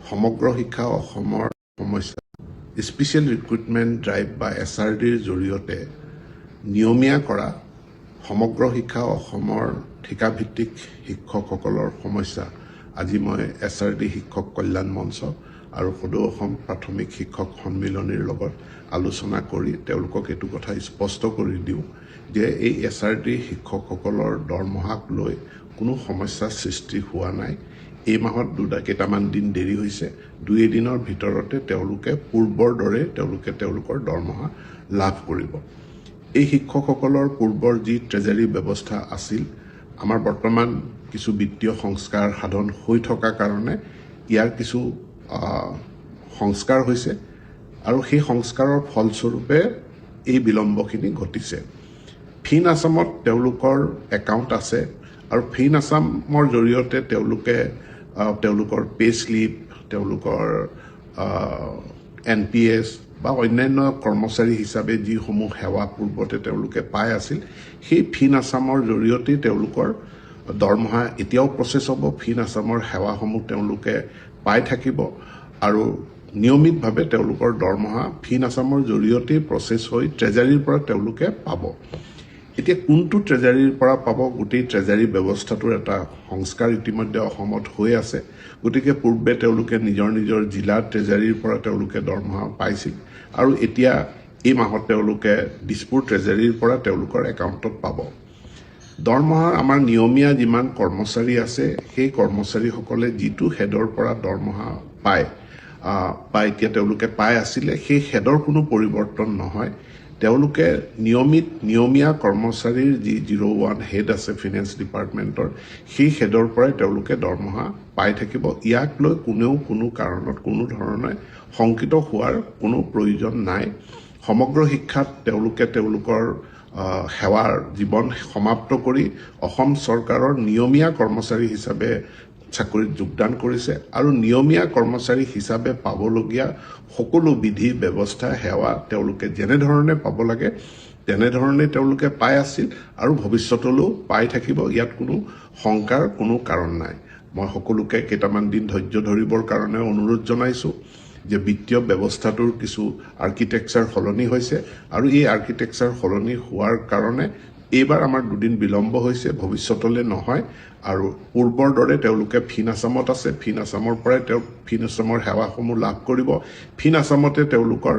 সমগ্ৰ শিক্ষা অসমৰ সমস্যা স্পেচিয়েল ৰিক্ৰুটমেণ্ট ড্ৰাইভ বা SRDৰ জৰিয়তে নিয়মীয়া কৰা সমগ্ৰ শিক্ষা অসমৰ ঠিকাভিত্তিক শিক্ষকসকলৰ সমস্যা আজি মই SRD শিক্ষক কল্যাণ মঞ্চ আৰু সদৌ অসম প্ৰাথমিক শিক্ষক সন্মিলনীৰ লগত আলোচনা কৰি তেওঁলোকক এইটো কথা স্পষ্ট কৰি দিওঁ যে এই SRD শিক্ষকসকলৰ দৰমহাক লৈ কোনো সমস্যাৰ সৃষ্টি হোৱা নাই। এই মাহত কেইটামান দিন দেৰি হৈছে, 2 দিনৰ ভিতৰতে তেওঁলোকে পূৰ্বৰ দৰে তেওঁলোকৰ দৰমহা লাভ কৰিব। এই শিক্ষকসকলৰ পূৰ্বৰ যি ট্ৰেজাৰী ব্যৱস্থা আছিল, আমাৰ বৰ্তমান কিছু বিত্তীয় সংস্কাৰ সাধন হৈ থকা কাৰণে ইয়াৰ কিছু সংস্কাৰ হৈছে আৰু সেই সংস্কাৰৰ ফলস্বৰূপে এই বিলম্বখিনি ঘটিছে। ফিন আছামত তেওঁলোকৰ একাউণ্ট আছে আৰু ফিন আছামৰ জৰিয়তে তেওঁলোকৰ পে স্লিপ, তেওঁলোকৰ NPS বা অন্যান্য কৰ্মচাৰী হিচাপে যিসমূহ সেৱা পূৰ্বতে তেওঁলোকে পাই আছিল, সেই ফিন আছামৰ জৰিয়তে তেওঁলোকৰ দৰমহা এতিয়াও প্ৰচেছ হ'ব। ফিন আছামৰ সেৱাসমূহ তেওঁলোকে পাই থাকিব আৰু নিয়মিতভাৱে তেওঁলোকৰ দৰমহা ফিন আছামৰ জৰিয়তে প্ৰচেছ হৈ ট্ৰেজাৰীৰ পৰা তেওঁলোকে পাব। এতিয়া কোনটো ট্ৰেজাৰীৰ পৰা পাব, গোটেই ট্ৰেজাৰী ব্যৱস্থাটোৰ এটা সংস্কাৰ ইতিমধ্যে অসমত হৈ আছে। গতিকে পূৰ্বে তেওঁলোকে নিজৰ জিলাৰ ট্ৰেজাৰীৰ পৰা তেওঁলোকে দৰমহা পাইছিল আৰু এতিয়া এই মাহত তেওঁলোকে দিছপুৰ ট্ৰেজাৰীৰ পৰা তেওঁলোকৰ একাউণ্টত পাব। দৰমহা আমাৰ নিয়মীয়া যিমান কৰ্মচাৰী আছে, সেই কৰ্মচাৰীসকলে যিটো হেডৰ পৰা দৰমহা পায় বা এতিয়া তেওঁলোকে পাই আছিলে, সেই হেডৰ কোনো পৰিৱৰ্তন নহয়। তেওঁলোকে নিয়মীয়া কৰ্মচাৰীৰ যি 01 হেড আছে ফিনেন্স ডিপাৰ্টমেণ্টৰ, সেই হেডৰ পৰাই তেওঁলোকে দৰমহা পাই থাকিব। ইয়াক লৈ কোনো কাৰণত কোনো ধৰণে শংকিত হোৱাৰ কোনো প্ৰয়োজন নাই। সমগ্ৰ শিক্ষাত তেওঁলোকে তেওঁলোকৰ সেৱাৰ জীৱন সমাপ্ত কৰি অসম চৰকাৰৰ নিয়মীয়া কৰ্মচাৰী হিচাপে চাকৰিত যোগদান কৰিছে আৰু নিয়মীয়া কৰ্মচাৰী হিচাপে পাবলগীয়া সকলো বিধি ব্যৱস্থা সেৱা তেওঁলোকে যেনেধৰণে পাব লাগে তেনেধৰণে তেওঁলোকে পাই আছিল আৰু ভৱিষ্যতলৈও পাই থাকিব। ইয়াত কোনো শংকাৰ কোনো কাৰণ নাই। মই সকলোকে কেইটামান দিন ধৈৰ্য ধৰিবৰ কাৰণে অনুৰোধ জনাইছোঁ যে বিত্তীয় ব্যৱস্থাটোৰ কিছু আৰ্কিটেকচাৰ সলনি হৈছে আৰু এই আৰ্কিটেকচাৰ সলনি হোৱাৰ কাৰণে এইবাৰ আমাৰ 2 দিন বিলম্ব হৈছে, ভৱিষ্যতলৈ নহয়। আৰু পূৰ্বৰ দৰে তেওঁলোকে ফিন আছামত আছে, ফিন আছামৰ পৰাই ফিন আছামৰ সেৱাসমূহ লাভ কৰিব। ফিন আছামতে তেওঁলোকৰ